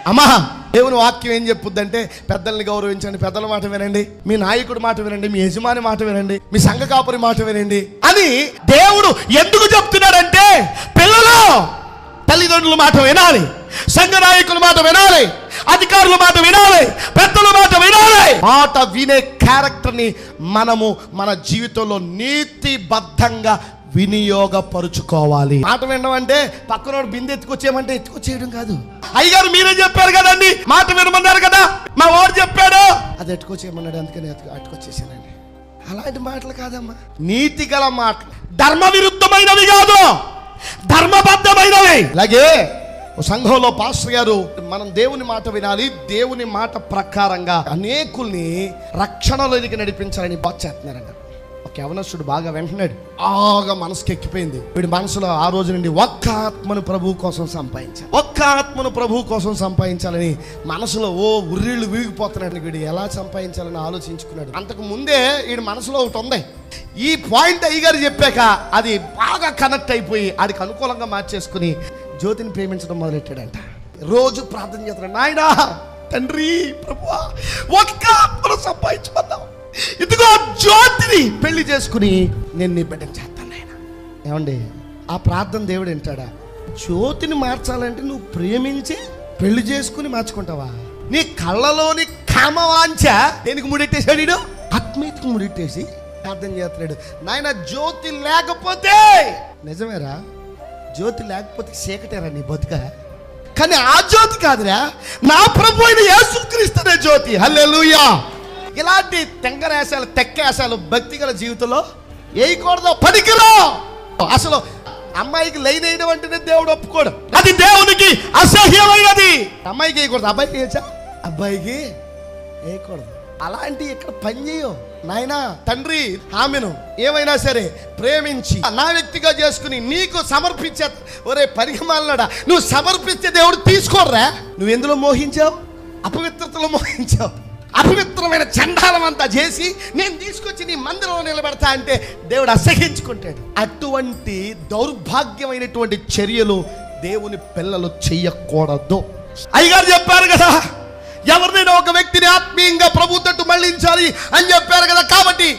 అమ్మా దేవుని వాక్యం ఏం చెప్పుద్దంటే పెద్దల్ని గౌరవించండి, పెద్దల మాట వినండి, మీ నాయకుడి మాట వినండి, మీ యజమాని మాట వినండి, మీ సంఘ కాపురి మాట వినండి అని దేవుడు ఎందుకు చెప్తున్నాడంటే పిల్లలు తల్లిదండ్రుల మాట వినాలి, సంఘ నాయకుల మాట వినాలి, అధికారుల మాట వినాలి, పెద్దల మాట వినాలి. మాట వినే క్యారెక్టర్ని మనము మన జీవితంలో నీతిబద్ధంగా వినియోగపరుచుకోవాలి. మాట వినడం అంటే పక్కనోడు బిందె ఎత్తుకొచ్చేయమంటే ఎత్తుకొచ్చేయడం కాదు. అయ్యగారు మీరే చెప్పారు కదండి, మాట వినమన్నారు కదా, మా వాడు చెప్పాడు అది ఎత్తుకొచ్చేయమన్నాడు అందుకని అట్టుకొచ్చేసానండి. అలాంటి మాటలు కాదమ్మా, నీతి గల మాటలు, ధర్మ విరుద్ధమైనవి కాదు, ధర్మబద్ధమైనవి. అలాగే సంఘంలో పాస్టర్ గారు మనం దేవుని మాట వినాలి, దేవుని మాట ప్రకారంగా అనేకుల్ని రక్షణలోనికి నడిపించాలని బాగా చేస్తున్నారంట. ఒక యవనస్తుడు బాగా వెంటనాడు, బాగా మనసుకి ఎక్కిపోయింది. వీడి మనసులో ఆ రోజు నుండి ఒక్క ఆత్మను ప్రభువు కోసం సంపాదించాలి, ఒక్క ఆత్మను ప్రభువు కోసం సంపాదించాలని మనసులో ఉర్రిళ్ళు వీగిపోతున్నాడు. వీడు ఎలా సంపాదించాలని ఆలోచించుకున్నాడు. అంతకు ముందే వీడి మనసులో ఒకటి ఉంది. ఈ పాయింట్ అయ్యగారు చెప్పాక అది బాగా కనెక్ట్ అయిపోయి ఆడికి అనుకూలంగా మార్చేసుకుని జ్యోతిని ప్రేమించడం మొదలెట్టాడంట. రోజు ప్రార్థన చేస్తున్నాడు, నాయనా తండ్రి ప్రభువా ఒక్క ఆత్మను సంపాదించుకుందాం, ఇదిగో జ్యోతిని పెళ్లి చేసుకుని నేను నీ బిడ్డను చేస్తాను నాయన. ఏమండి ఆ ప్రార్థన దేవుడు వింటాడా? జ్యోతిని మార్చాలంటే నువ్వు ప్రేమించి పెళ్లి చేసుకుని మార్చుకుంటావా? నీ కళ్ళలోని కామవాంఛ దేనికి ముడెట్టేశాడు? ఆత్మీయతకు ముడెట్టేసి ప్రార్థన చేస్తున్నాడు. నాయన జ్యోతి లేకపోతే, నిజమేరా జ్యోతి లేకపోతే చీకటేరా నీ బతుక, కానీ ఆ జ్యోతి కాదురా, నా ప్రభు అయిన యేసుక్రీస్తునే జ్యోతి. హల్లెలూయా. ఇలాంటి తెంగరేసాలు తెక్కేసాలు భక్తి గల జీవితంలో వేయకూడదు, పనికిరా. అసలు అమ్మాయికి లైన్ వేయడం అంటేనే దేవుడు ఒప్పుకోడు, అది దేవునికి అసహ్యమైనది. అమ్మాయికి వేయకూడదు, అబ్బాయికి వేయచ్చా? అబ్బాయికి వేయకూడదు. అలాంటి ఇక్కడ పని చేయవు నాయనా. తండ్రి ఆమెను ఏమైనా సరే ప్రేమించి నా వ్యక్తిగా చేసుకుని నీకు సమర్పించే, ఒరే పరిగమాలనాడా నువ్వు సమర్పించే దేవుడు తీసుకోర్రా. నువ్వు ఎందులో మోహించావు? అపవిత్రతలో మోహించావు. అపవిత్రమైన చండాలం అంతా చేసి నేను తీసుకొచ్చి నీ మందిరంలో నిలబెడతా అంటే దేవుడు అసహించుకుంటాడు. అటువంటి దౌర్భాగ్యమైనటువంటి చర్యలు దేవుని పిల్లలు చెయ్యకూడదు. అయ్యగారు చెప్పారు కదా, ఎవరినైనా ఒక వ్యక్తిని ఆత్మీయంగా ప్రభు తట్టు మళ్ళించాలి అని చెప్పారు కదా, కాబట్టి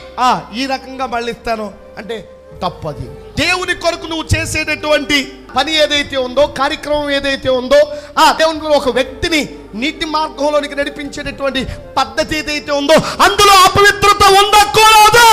ఈ రకంగా మళ్ళిస్తాను అంటే తప్పది. దేవుని కొరకు నువ్వు చేసేటటువంటి పని ఏదైతే ఉందో, కార్యక్రమం ఏదైతే ఉందో, ఆ దేవుని ఒక వ్యక్తిని నీతి మార్గంలోనికి నడిపించేటటువంటి పద్ధతి ఏదైతే ఉందో అందులో అపవిత్రత ఉండకూడదు.